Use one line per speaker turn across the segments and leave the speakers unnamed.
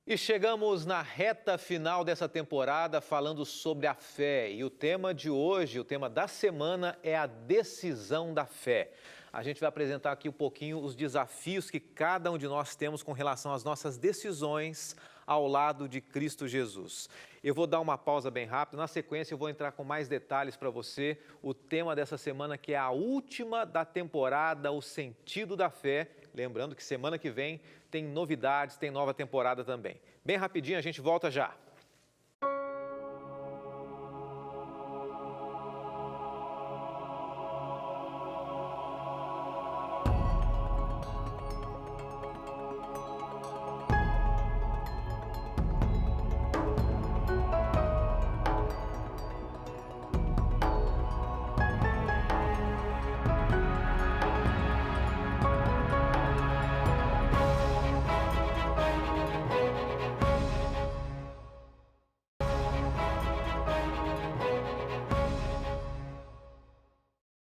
E chegamos na reta final dessa temporada falando sobre a fé. E o tema de hoje, o tema da semana é a decisão da fé. A gente vai apresentar aqui um pouquinho os desafios que cada um de nós temos com relação às nossas decisões ao lado de Cristo Jesus. Eu vou dar uma pausa bem rápida, na sequência eu vou entrar com mais detalhes para você. O tema dessa semana que é a última da temporada, o sentido da fé. Lembrando que semana que vem tem novidades, tem nova temporada também. Bem rapidinho, a gente volta já.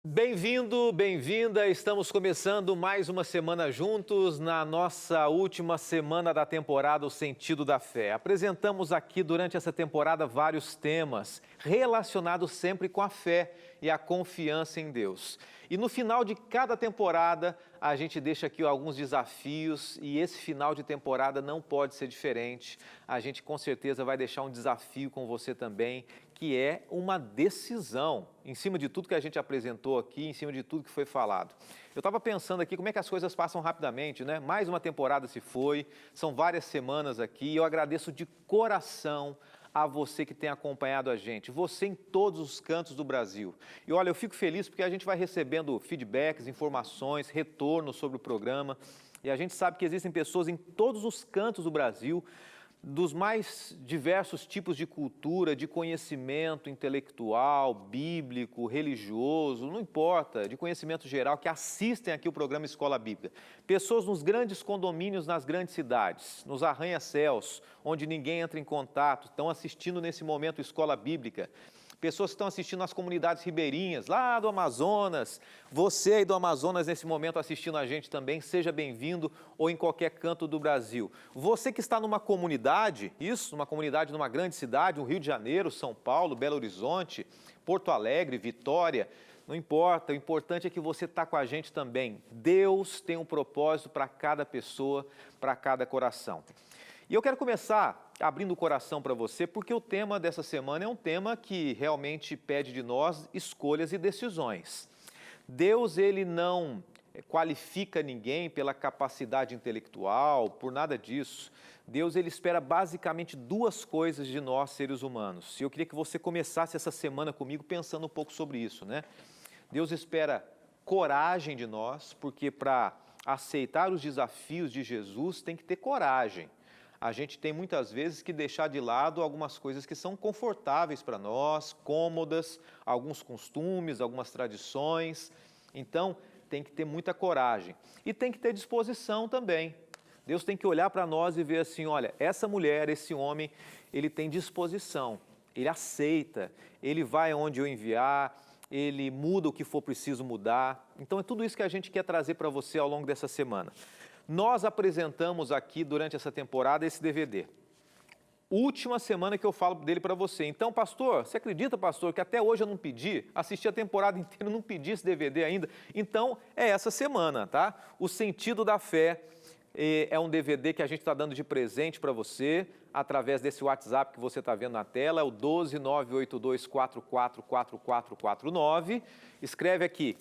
Bem-vindo, bem-vinda. Estamos começando mais uma semana juntos na nossa última semana da temporada O Sentido da Fé. Apresentamos aqui durante essa temporada vários temas relacionados sempre com a fé e a confiança em Deus. E no final de cada temporada, a gente deixa aqui alguns desafios e esse final de temporada não pode ser diferente. A gente com certeza vai deixar um desafio com você também, que é uma decisão, em cima de tudo que a gente apresentou aqui, em cima de tudo que foi falado. Eu estava pensando aqui como é que as coisas passam rapidamente, né? Mais uma temporada se foi, são várias semanas aqui, e eu agradeço de coração a você que tem acompanhado a gente, você em todos os cantos do Brasil. E olha, eu fico feliz porque a gente vai recebendo feedbacks, informações, retornos sobre o programa, e a gente sabe que existem pessoas em todos os cantos do Brasil, dos mais diversos tipos de cultura, de conhecimento intelectual, bíblico, religioso, não importa, de conhecimento geral, que assistem aqui o programa Escola Bíblica. Pessoas nos grandes condomínios nas grandes cidades, nos arranha-céus, onde ninguém entra em contato, estão assistindo nesse momento Escola Bíblica. Pessoas que estão assistindo nas comunidades ribeirinhas, lá do Amazonas. Você aí do Amazonas, nesse momento, assistindo a gente também, seja bem-vindo, ou em qualquer canto do Brasil. Você que está numa comunidade, numa comunidade numa grande cidade, no Rio de Janeiro, São Paulo, Belo Horizonte, Porto Alegre, Vitória, não importa, o importante é que você está com a gente também. Deus tem um propósito para cada pessoa, para cada coração. E eu quero começar abrindo o coração para você, porque o tema dessa semana é um tema que realmente pede de nós escolhas e decisões. Deus, ele não qualifica ninguém pela capacidade intelectual, por nada disso. Deus, ele espera basicamente duas coisas de nós, seres humanos. E eu queria que você começasse essa semana comigo pensando um pouco sobre isso, né? Deus espera coragem de nós, porque para aceitar os desafios de Jesus tem que ter coragem. A gente tem muitas vezes que deixar de lado algumas coisas que são confortáveis para nós, cômodas, alguns costumes, algumas tradições. Então, tem que ter muita coragem. E tem que ter disposição também. Deus tem que olhar para nós e ver assim, olha, essa mulher, esse homem, ele tem disposição, ele aceita, ele vai onde eu enviar, ele muda o que for preciso mudar. Então, é tudo isso que a gente quer trazer para você ao longo dessa semana. Nós apresentamos aqui, durante essa temporada, esse DVD. Última semana que eu falo dele para você. Então, pastor, você acredita, pastor, que até hoje eu não pedi? Assisti a temporada inteira, não pedi esse DVD ainda. Então, é essa semana, tá? O Sentido da Fé é um DVD que a gente está dando de presente para você, através desse WhatsApp que você está vendo na tela, é o 12982444449. Escreve aqui.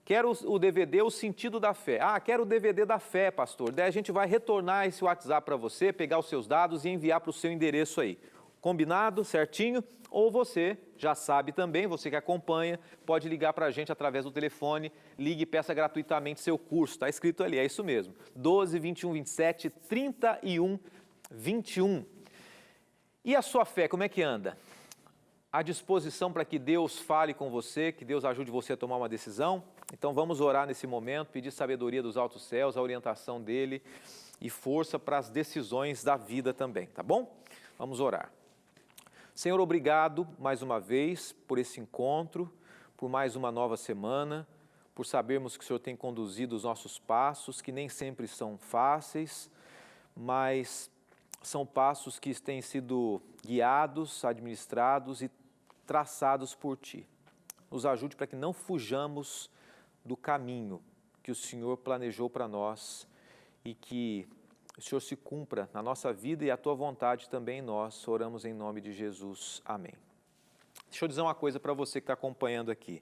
Quero o DVD, o Sentido da Fé. Ah, quero o DVD da fé, pastor. Daí a gente vai retornar esse WhatsApp para você, pegar os seus dados e enviar para o seu endereço aí. Combinado? Certinho? Ou você já sabe também, você que acompanha, pode ligar para a gente através do telefone, ligue e peça gratuitamente seu curso. Está escrito ali, é isso mesmo. 12 21 27 31 21. E a sua fé, como é que anda? A disposição para que Deus fale com você, que Deus ajude você a tomar uma decisão? Então vamos orar nesse momento, pedir sabedoria dos altos céus, a orientação dele e força para as decisões da vida também, tá bom? Vamos orar. Senhor, obrigado mais uma vez por esse encontro, por mais uma nova semana, por sabermos que o Senhor tem conduzido os nossos passos, que nem sempre são fáceis, mas são passos que têm sido guiados, administrados e traçados por Ti. Nos ajude para que não fujamos do caminho que o Senhor planejou para nós e que o Senhor se cumpra na nossa vida e a Tua vontade também em nós. Oramos em nome de Jesus. Amém. Deixa eu dizer uma coisa para você que está acompanhando aqui.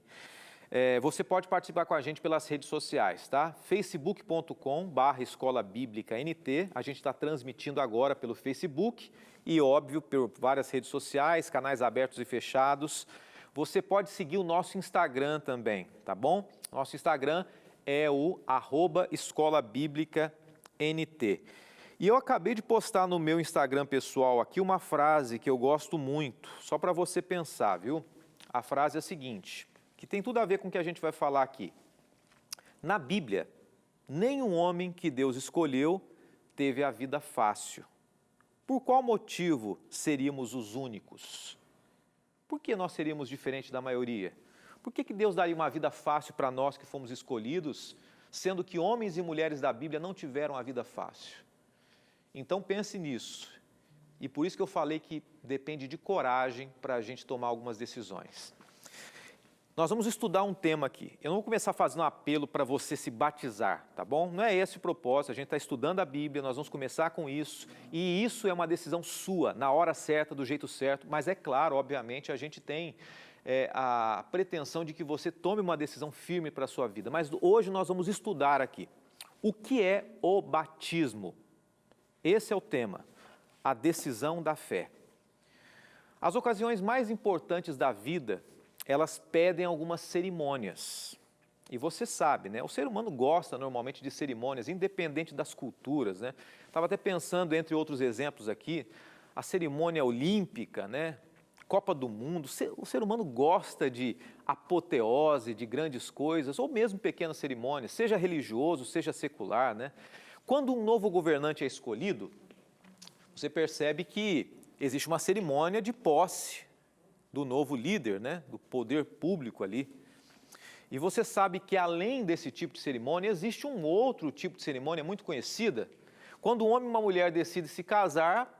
Você pode participar com a gente pelas redes sociais, tá? facebook.com/Escola Bíblica NT. A gente está transmitindo agora pelo Facebook e, óbvio, por várias redes sociais, canais abertos e fechados. Você pode seguir o nosso Instagram também, tá bom? Nosso Instagram é o @Escola Bíblica NT. E eu acabei de postar no meu Instagram pessoal aqui uma frase que eu gosto muito, só para você pensar, viu? A frase é a seguinte, que tem tudo a ver com o que a gente vai falar aqui. Na Bíblia, nenhum homem que Deus escolheu teve a vida fácil. Por qual motivo seríamos os únicos? Por que nós seríamos diferentes da maioria? Por que Deus daria uma vida fácil para nós que fomos escolhidos, sendo que homens e mulheres da Bíblia não tiveram a vida fácil? Então pense nisso. E por isso que eu falei que depende de coragem para a gente tomar algumas decisões. Nós vamos estudar um tema aqui. Eu não vou começar fazendo um apelo para você se batizar, tá bom? Não é esse o propósito, a gente está estudando a Bíblia, nós vamos começar com isso, e isso é uma decisão sua, na hora certa, do jeito certo, mas é claro, obviamente, a gente tem a pretensão de que você tome uma decisão firme para a sua vida, mas hoje nós vamos estudar aqui o que é o batismo. Esse é o tema, a decisão da fé. As ocasiões mais importantes da vida, elas pedem algumas cerimônias. E você sabe, né? O ser humano gosta normalmente de cerimônias, independente das culturas, né? Estava até pensando, entre outros exemplos aqui, a cerimônia olímpica, né? Copa do Mundo. O ser humano gosta de apoteose, de grandes coisas, ou mesmo pequenas cerimônias, seja religioso, seja secular, né? Quando um novo governante é escolhido, você percebe que existe uma cerimônia de posse do novo líder, né, do poder público ali. E você sabe que além desse tipo de cerimônia, existe um outro tipo de cerimônia muito conhecida. Quando um homem e uma mulher decidem se casar,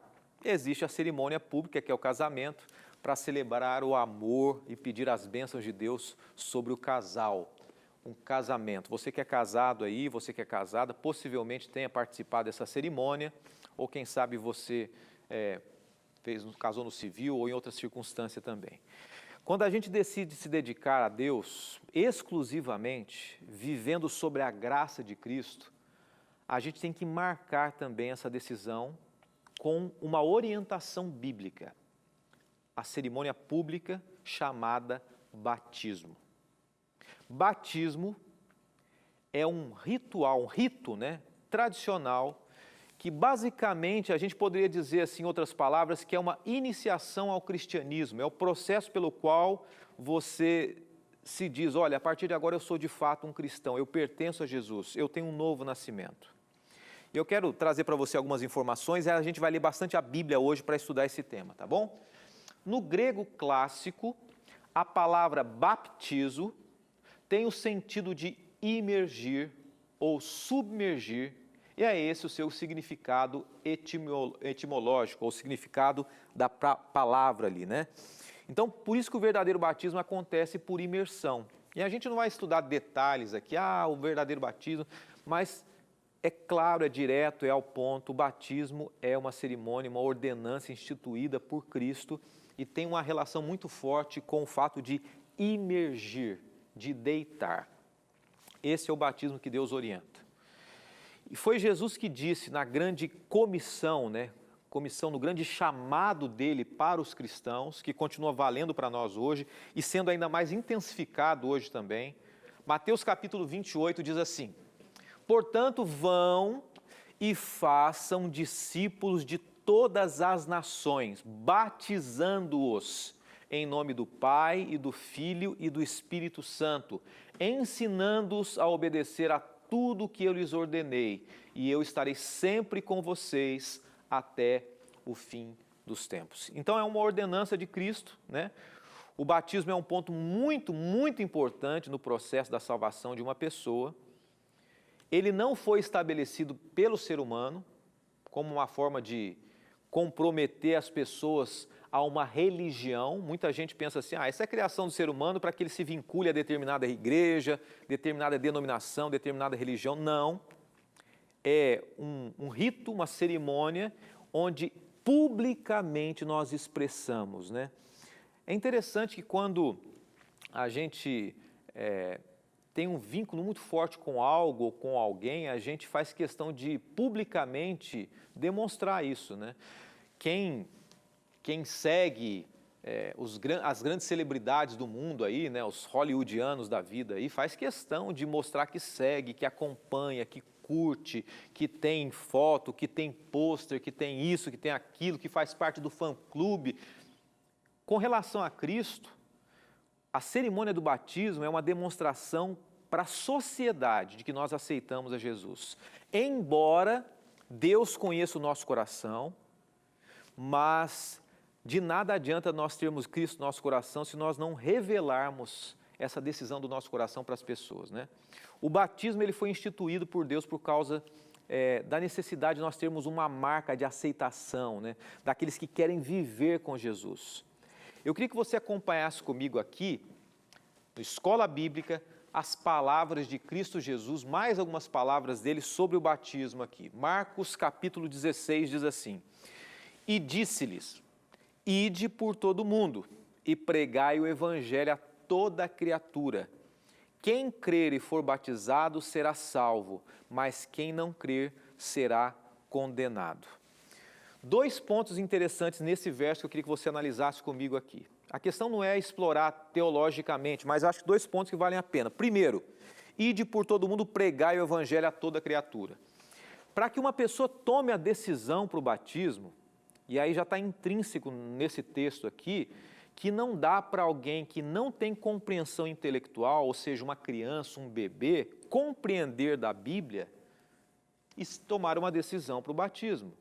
existe a cerimônia pública, que é o casamento, para celebrar o amor e pedir as bênçãos de Deus sobre o casal. Um casamento. Você que é casado aí, você que é casada, possivelmente tenha participado dessa cerimônia, ou quem sabe você casou no civil ou em outra circunstância também. Quando a gente decide se dedicar a Deus exclusivamente, vivendo sobre a graça de Cristo, a gente tem que marcar também essa decisão com uma orientação bíblica, a cerimônia pública chamada batismo. Batismo é um ritual, um rito, né, tradicional, que basicamente a gente poderia dizer assim, em outras palavras, que é uma iniciação ao cristianismo, é o processo pelo qual você se diz, olha, a partir de agora eu sou de fato um cristão, eu pertenço a Jesus, eu tenho um novo nascimento. E eu quero trazer para você algumas informações, e a gente vai ler bastante a Bíblia hoje para estudar esse tema, tá bom? No grego clássico, a palavra baptizo tem o sentido de imergir ou submergir, e é esse o seu significado etimológico, ou significado da palavra ali, né? Então, por isso que o verdadeiro batismo acontece por imersão. E a gente não vai estudar detalhes aqui, o verdadeiro batismo, mas é claro, é direto, é ao ponto, o batismo é uma cerimônia, uma ordenança instituída por Cristo e tem uma relação muito forte com o fato de imergir, de deitar. Esse é o batismo que Deus orienta. E foi Jesus que disse na grande comissão, né? Comissão, no grande chamado dele para os cristãos, que continua valendo para nós hoje e sendo ainda mais intensificado hoje também. Mateus capítulo 28 diz assim: portanto, vão e façam discípulos de todas as nações, batizando-os em nome do Pai e do Filho e do Espírito Santo, ensinando-os a obedecer a tudo o que eu lhes ordenei, e eu estarei sempre com vocês até o fim dos tempos. Então é uma ordenança de Cristo, né? O batismo é um ponto muito, muito importante no processo da salvação de uma pessoa. Ele não foi estabelecido pelo ser humano como uma forma de comprometer as pessoas a uma religião. Muita gente pensa assim, essa é a criação do ser humano para que ele se vincule a determinada igreja, determinada denominação, determinada religião. Não, é um rito, uma cerimônia onde publicamente nós expressamos, né? É interessante que quando a gente tem um vínculo muito forte com algo ou com alguém, a gente faz questão de publicamente demonstrar isso, né? Quem segue as grandes celebridades do mundo aí, né, os hollywoodianos da vida aí, faz questão de mostrar que segue, que acompanha, que curte, que tem foto, que tem pôster, que tem isso, que tem aquilo, que faz parte do fã-clube. Com relação a Cristo, a cerimônia do batismo é uma demonstração para a sociedade de que nós aceitamos a Jesus. Embora Deus conheça o nosso coração, mas de nada adianta nós termos Cristo no nosso coração se nós não revelarmos essa decisão do nosso coração para as pessoas, né? O batismo ele foi instituído por Deus por causa da necessidade de nós termos uma marca de aceitação, né? Daqueles que querem viver com Jesus. Eu queria que você acompanhasse comigo aqui, na Escola Bíblica, as palavras de Cristo Jesus, mais algumas palavras dele sobre o batismo aqui. Marcos capítulo 16 diz assim: E disse-lhes, ide por todo o mundo e pregai o evangelho a toda criatura. Quem crer e for batizado será salvo, mas quem não crer será condenado. Dois pontos interessantes nesse verso que eu queria que você analisasse comigo aqui. A questão não é explorar teologicamente, mas acho que dois pontos que valem a pena. Primeiro, ide por todo mundo, pregai o evangelho a toda criatura. Para que uma pessoa tome a decisão para o batismo, e aí já está intrínseco nesse texto aqui, que não dá para alguém que não tem compreensão intelectual, ou seja, uma criança, um bebê, compreender da Bíblia e tomar uma decisão para o batismo.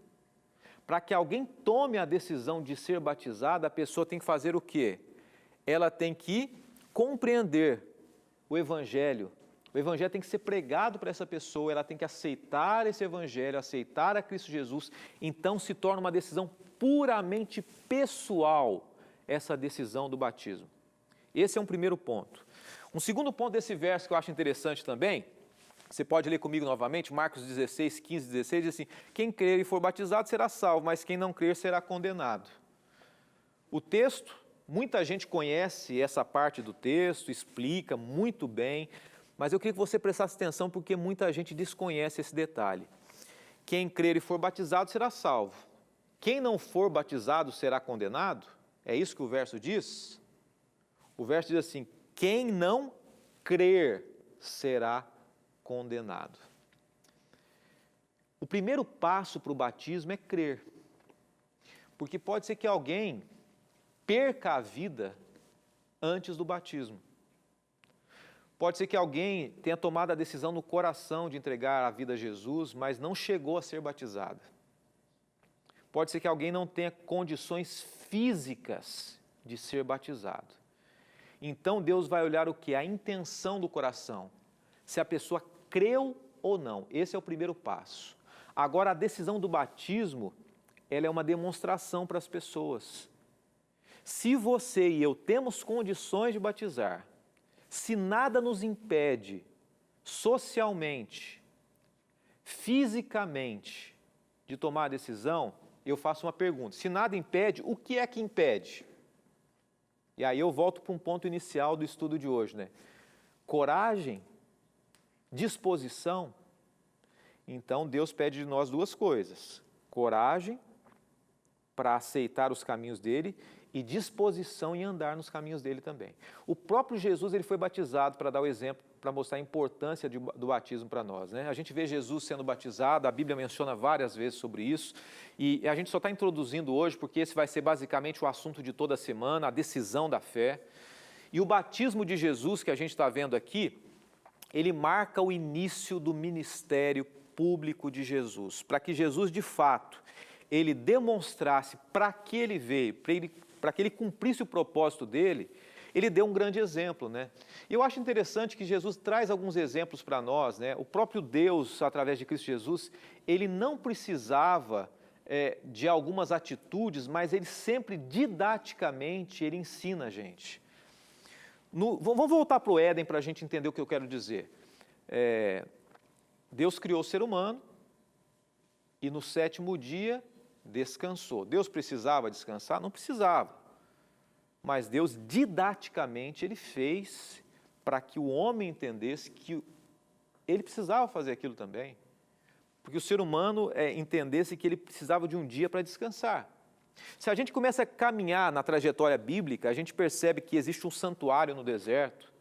Para que alguém tome a decisão de ser batizado, a pessoa tem que fazer o quê? Ela tem que compreender o Evangelho. O Evangelho tem que ser pregado para essa pessoa, ela tem que aceitar esse Evangelho, aceitar a Cristo Jesus. Então se torna uma decisão puramente pessoal, essa decisão do batismo. Esse é um primeiro ponto. Um segundo ponto desse verso que eu acho interessante também, você pode ler comigo novamente, Marcos 16, 15, 16, diz assim: quem crer e for batizado será salvo, mas quem não crer será condenado. O texto, muita gente conhece essa parte do texto, explica muito bem, mas eu queria que você prestasse atenção porque muita gente desconhece esse detalhe. Quem crer e for batizado será salvo. Quem não for batizado será condenado? É isso que o verso diz? O verso diz assim: quem não crer será condenado. O primeiro passo para o batismo é crer. Porque pode ser que alguém perca a vida antes do batismo. Pode ser que alguém tenha tomado a decisão no coração de entregar a vida a Jesus, mas não chegou a ser batizado. Pode ser que alguém não tenha condições físicas de ser batizado. Então Deus vai olhar o que? A intenção do coração. Se a pessoa creu ou não. Esse é o primeiro passo. Agora, a decisão do batismo, ela é uma demonstração para as pessoas. Se você e eu temos condições de batizar, se nada nos impede, socialmente, fisicamente, de tomar a decisão, eu faço uma pergunta: se nada impede, o que é que impede? E aí eu volto para um ponto inicial do estudo de hoje, né? Coragem, disposição. Então Deus pede de nós duas coisas: coragem para aceitar os caminhos dele e disposição em andar nos caminhos dele também. O próprio Jesus, ele foi batizado para dar o exemplo, para mostrar a importância do batismo para nós, né? A gente vê Jesus sendo batizado, a Bíblia menciona várias vezes sobre isso, e a gente só está introduzindo hoje porque esse vai ser basicamente o assunto de toda semana, a decisão da fé. E o batismo de Jesus que a gente está vendo aqui, ele marca o início do ministério público de Jesus, para que Jesus, de fato, ele demonstrasse para que ele veio, para que ele cumprisse o propósito dele. Ele deu um grande exemplo, né? E eu acho interessante que Jesus traz alguns exemplos para nós, né? O próprio Deus, através de Cristo Jesus, ele não precisava de algumas atitudes, mas ele sempre, didaticamente, ele ensina a gente. Vamos voltar para o Éden para a gente entender o que eu quero dizer. Deus criou o ser humano e no 7º dia descansou. Deus precisava descansar? Não precisava. Mas Deus, didaticamente, ele fez para que o homem entendesse que ele precisava fazer aquilo também. Porque o ser humano entendesse que ele precisava de um dia para descansar. Se a gente começa a caminhar na trajetória bíblica, a gente percebe que existe um santuário no deserto.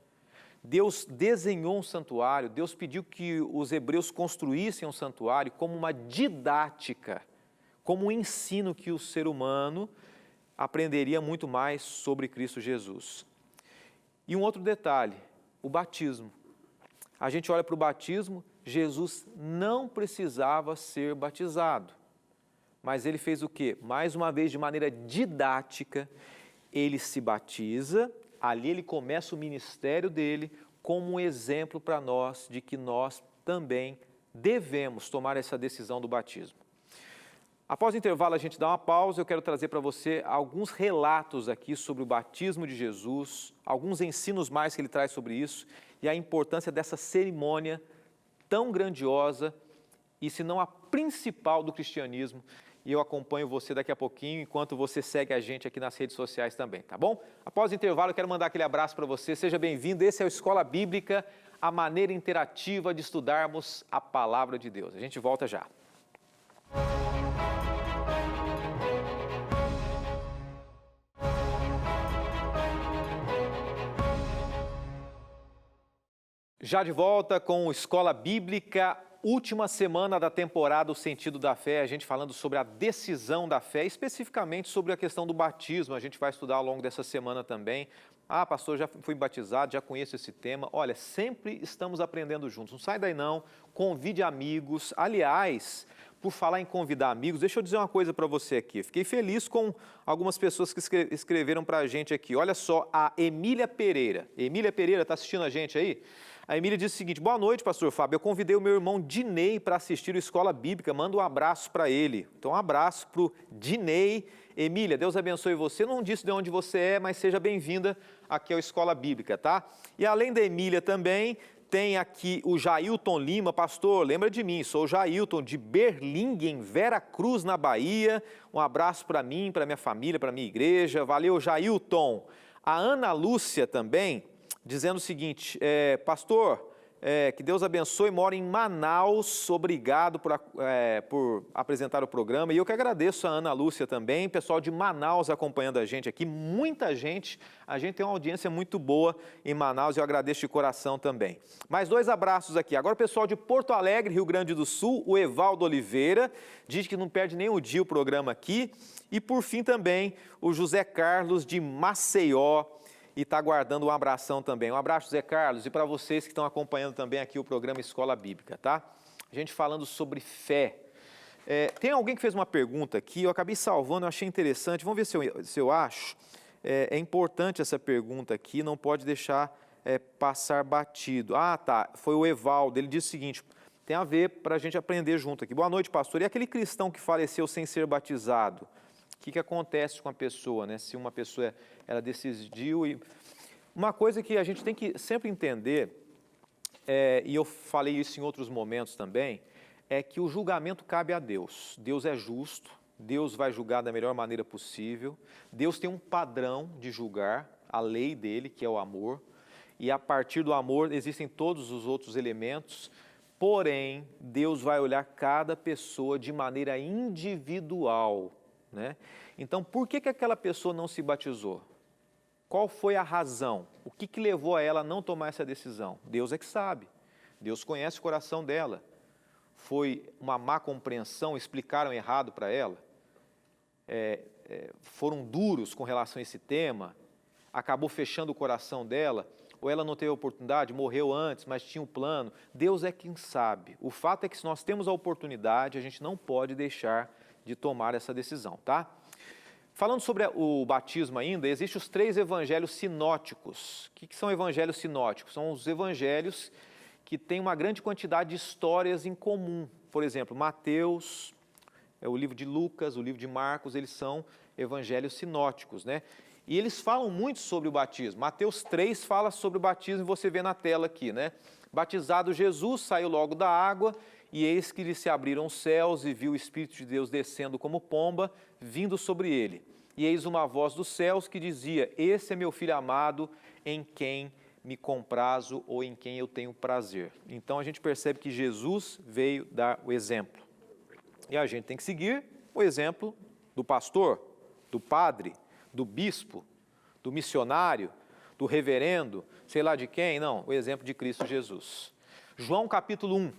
Deus desenhou um santuário, Deus pediu que os hebreus construíssem um santuário como uma didática, como um ensino que o ser humano aprenderia muito mais sobre Cristo Jesus. E um outro detalhe, o batismo. A gente olha para o batismo, Jesus não precisava ser batizado. Mas ele fez o quê? Mais uma vez, de maneira didática, ele se batiza, ali ele começa o ministério dele como um exemplo para nós de que nós também devemos tomar essa decisão do batismo. Após o intervalo, a gente dá uma pausa, eu quero trazer para você alguns relatos aqui sobre o batismo de Jesus, alguns ensinos mais que ele traz sobre isso e a importância dessa cerimônia tão grandiosa e, se não a principal do cristianismo. E eu acompanho você daqui a pouquinho, enquanto você segue a gente aqui nas redes sociais também, tá bom? Após o intervalo, eu quero mandar aquele abraço para você, seja bem-vindo. Esse é o Escola Bíblica, a maneira interativa de estudarmos a Palavra de Deus. A gente volta já. Já de volta com o Escola Bíblica, última semana da temporada O Sentido da Fé, a gente falando sobre a decisão da fé, especificamente sobre a questão do batismo, a gente vai estudar ao longo dessa semana também. Ah, pastor, já fui batizado, já conheço esse tema. Olha, sempre estamos aprendendo juntos, não sai daí não, convide amigos. Aliás, por falar em convidar amigos, deixa eu dizer uma coisa para você aqui. Fiquei feliz com algumas pessoas que escreveram para a gente aqui. Olha só, a Emília Pereira. Emília Pereira, está assistindo a gente aí? A Emília disse o seguinte: boa noite, pastor Fábio, eu convidei o meu irmão Dinei para assistir o Escola Bíblica, manda um abraço para ele. Então, um abraço para o Dinei. Emília, Deus abençoe você, não disse de onde você é, mas seja bem-vinda aqui ao Escola Bíblica, tá? E além da Emília também, tem aqui o Jailton Lima, pastor, lembra de mim, sou o Jailton de Berlingen, Vera Cruz, na Bahia. Um abraço para mim, para minha família, para minha igreja, valeu Jailton. A Ana Lúcia também, dizendo o seguinte, pastor, que Deus abençoe, mora em Manaus, obrigado por apresentar o programa. E eu que agradeço a Ana Lúcia também, pessoal de Manaus acompanhando a gente aqui, muita gente, a gente tem uma audiência muito boa em Manaus e eu agradeço de coração também. Mais 2 abraços aqui, agora o pessoal de Porto Alegre, Rio Grande do Sul, o Evaldo Oliveira, diz que não perde nem um dia o programa aqui. E por fim também, o José Carlos de Maceió, e está aguardando um abração também. Um abraço, Zé Carlos, e para vocês que estão acompanhando também aqui o programa Escola Bíblica, tá? A gente falando sobre fé. Tem alguém que fez uma pergunta aqui, eu acabei salvando, eu achei interessante, vamos ver se eu acho. É importante essa pergunta aqui, não pode deixar passar batido. Ah, tá, foi o Evaldo, ele disse o seguinte, tem a ver para a gente aprender junto aqui. Boa noite, pastor, e aquele cristão que faleceu sem ser batizado? O que acontece com a pessoa, né? Se uma pessoa ela decidiu e... Uma coisa que a gente tem que sempre entender, e eu falei isso em outros momentos também, é que o julgamento cabe a Deus. Deus é justo, Deus vai julgar da melhor maneira possível, Deus tem um padrão de julgar, a lei dele, que é o amor, e a partir do amor existem todos os outros elementos, porém, Deus vai olhar cada pessoa de maneira individual, né? Então, por que aquela pessoa não se batizou? Qual foi a razão? O que levou a ela a não tomar essa decisão? Deus é que sabe. Deus conhece o coração dela. Foi uma má compreensão? Explicaram errado para ela? Foram duros com relação a esse tema? Acabou fechando o coração dela? Ou ela não teve a oportunidade, morreu antes, mas tinha um plano? Deus é quem sabe. O fato é que se nós temos a oportunidade, a gente não pode deixar de tomar essa decisão, tá? Falando sobre o batismo ainda, existem os 3 evangelhos sinóticos. O que são evangelhos sinóticos? São os evangelhos que têm uma grande quantidade de histórias em comum. Por exemplo, Mateus, o livro de Lucas, o livro de Marcos, eles são evangelhos sinóticos, né? E eles falam muito sobre o batismo. Mateus 3 fala sobre o batismo, você vê na tela aqui, né? Batizado Jesus, saiu logo da água, e eis que lhe se abriram os céus, e viu o Espírito de Deus descendo como pomba, vindo sobre ele. E eis uma voz dos céus que dizia: esse é meu filho amado, em quem me comprazo, ou em quem eu tenho prazer. Então a gente percebe que Jesus veio dar o exemplo. E a gente tem que seguir o exemplo do pastor, do padre, do bispo, do missionário, do reverendo, sei lá de quem, não, o exemplo de Cristo Jesus. João capítulo 1.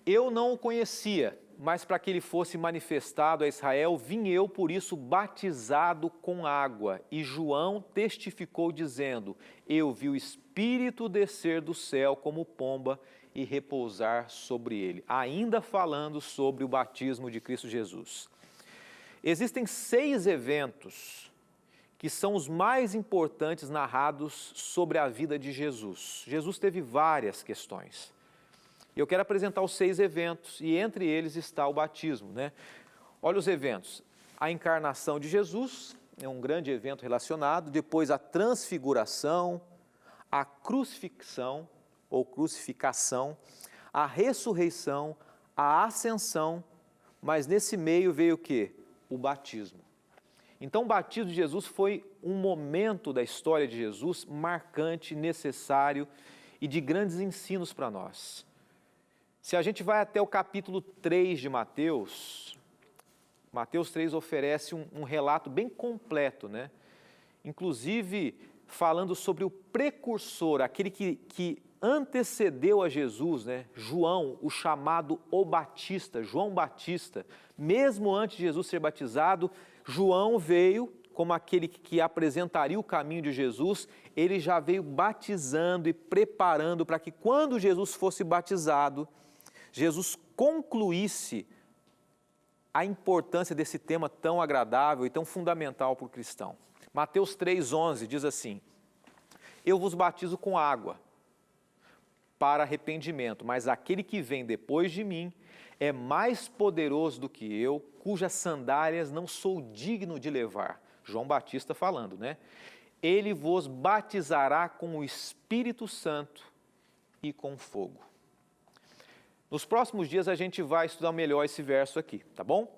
Eu não o conhecia, mas para que ele fosse manifestado a Israel, vim eu por isso batizado com água. E João testificou dizendo: eu vi o Espírito descer do céu como pomba e repousar sobre ele. Ainda falando sobre o batismo de Cristo Jesus. Existem 6 eventos que são os mais importantes narrados sobre a vida de Jesus. Jesus teve várias questões. Eu quero apresentar os 6 eventos, e entre eles está o batismo, né? Olha os eventos. A encarnação de Jesus é um grande evento relacionado, depois a transfiguração, a crucifixão ou crucificação, a ressurreição, a ascensão, mas nesse meio veio o quê? O batismo. Então o batismo de Jesus foi um momento da história de Jesus marcante, necessário e de grandes ensinos para nós. Se a gente vai até o capítulo 3 de Mateus, Mateus 3 oferece um relato bem completo, né? Inclusive falando sobre o precursor, aquele que antecedeu a Jesus, né? João, o chamado o Batista, João Batista. Mesmo antes de Jesus ser batizado, João veio como aquele que apresentaria o caminho de Jesus, ele já veio batizando e preparando para que quando Jesus fosse batizado, Jesus concluísse a importância desse tema tão agradável e tão fundamental para o cristão. Mateus 3,11 diz assim: eu vos batizo com água para arrependimento, mas aquele que vem depois de mim é mais poderoso do que eu, cujas sandálias não sou digno de levar. João Batista falando, né? Ele vos batizará com o Espírito Santo e com fogo. Nos próximos dias a gente vai estudar melhor esse verso aqui, tá bom?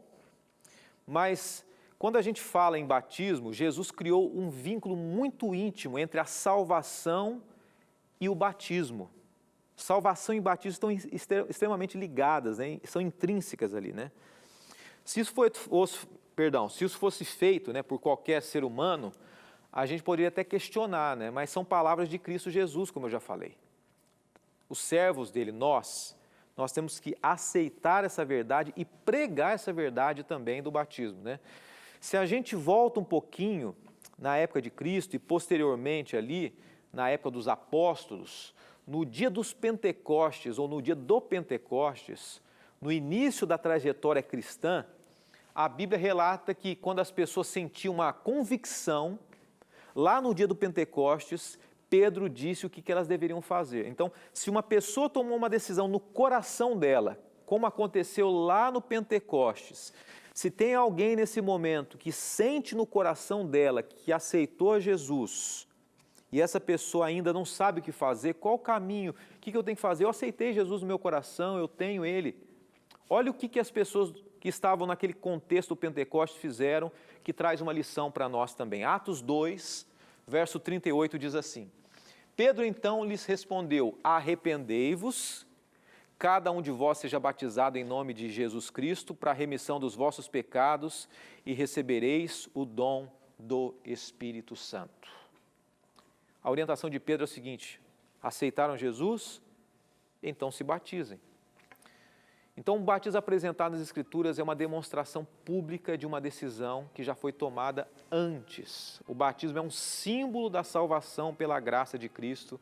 Mas quando a gente fala em batismo, Jesus criou um vínculo muito íntimo entre a salvação e o batismo. Salvação e batismo estão extremamente ligadas, né? São intrínsecas ali, né? Se isso fosse feito, né, por qualquer ser humano, a gente poderia até questionar, né? Mas são palavras de Cristo Jesus, como eu já falei. Os servos dele, nós temos que aceitar essa verdade e pregar essa verdade também do batismo, né? Se a gente volta um pouquinho na época de Cristo e posteriormente ali, na época dos apóstolos, no dia dos Pentecostes ou no dia do Pentecostes, no início da trajetória cristã, a Bíblia relata que quando as pessoas sentiam uma convicção, lá no dia do Pentecostes, Pedro disse o que elas deveriam fazer. Então, se uma pessoa tomou uma decisão no coração dela, como aconteceu lá no Pentecostes, se tem alguém nesse momento que sente no coração dela que aceitou a Jesus, e essa pessoa ainda não sabe o que fazer, qual o caminho, o que eu tenho que fazer? Eu aceitei Jesus no meu coração, eu tenho Ele. Olha o que as pessoas que estavam naquele contexto do Pentecostes fizeram, que traz uma lição para nós também. Atos 2, verso 38 diz assim: Pedro então lhes respondeu: arrependei-vos, cada um de vós seja batizado em nome de Jesus Cristo para a remissão dos vossos pecados e recebereis o dom do Espírito Santo. A orientação de Pedro é o seguinte: aceitaram Jesus? Então se batizem. Então, o batismo apresentado nas Escrituras é uma demonstração pública de uma decisão que já foi tomada antes. O batismo é um símbolo da salvação pela graça de Cristo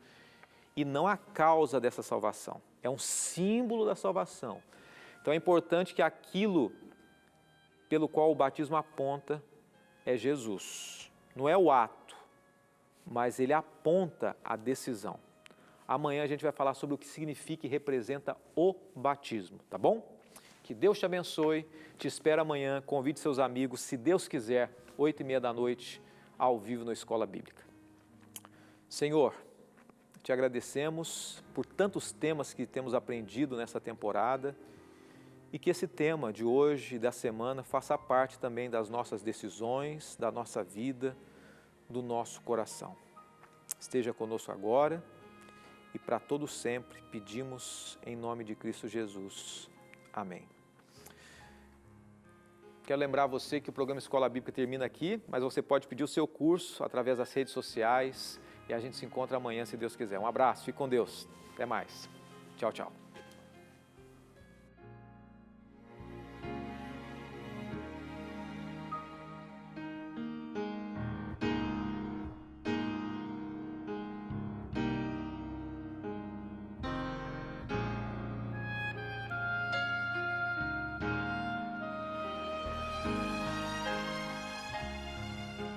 e não a causa dessa salvação. É um símbolo da salvação. Então, é importante que aquilo pelo qual o batismo aponta é Jesus. Não é o ato, mas ele aponta a decisão. Amanhã a gente vai falar sobre o que significa e representa o batismo, tá bom? Que Deus te abençoe, te espero amanhã, convide seus amigos, se Deus quiser, 8h30 da noite, ao vivo na Escola Bíblica. Senhor, te agradecemos por tantos temas que temos aprendido nessa temporada e que esse tema de hoje e da semana faça parte também das nossas decisões, da nossa vida, do nosso coração. Esteja conosco agora e para todo sempre pedimos em nome de Cristo Jesus. Amém. Quero lembrar você que o programa Escola Bíblica termina aqui, mas você pode pedir o seu curso através das redes sociais e a gente se encontra amanhã, se Deus quiser. Um abraço, fique com Deus. Até mais. Tchau, tchau.